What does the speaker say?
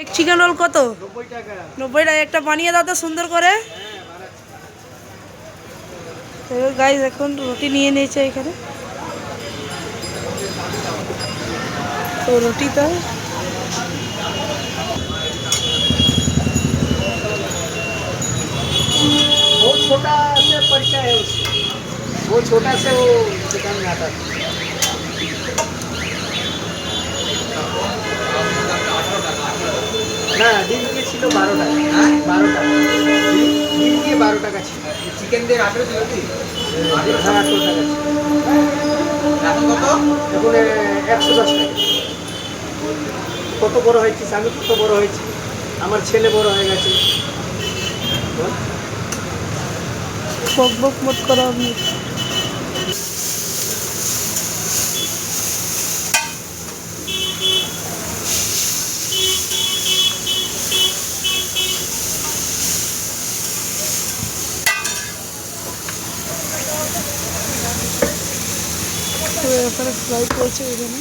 এক chicken roll কত? 90 টাকা। 90 টাকা। একটা বানিয়ে দাও তো সুন্দর করে। গাইস এখন রুটি নিয়ে নিয়েছে এখানে, তো রুটিটা वो छोटा से परिचय है उसका, वो छोटा से वो दुकान में आता था। না ডিম দিয়ে ছিল 12 টাকা। হ্যাঁ 12 টাকা ডিম দিয়ে 12 টাকা ছিল। চিকেন দিয়ে 18 ছিল কি? হ্যাঁ 18 টাকা ছিল। এখন কত? এখন 110 টাকা। কত বড় হয়েছিস, আমি কত বড় হয়েছি, আমার ছেলে বড় হয়ে গেছে। বক বক মত করো আপনি। এখানে ফ্রাই করছে এখানে।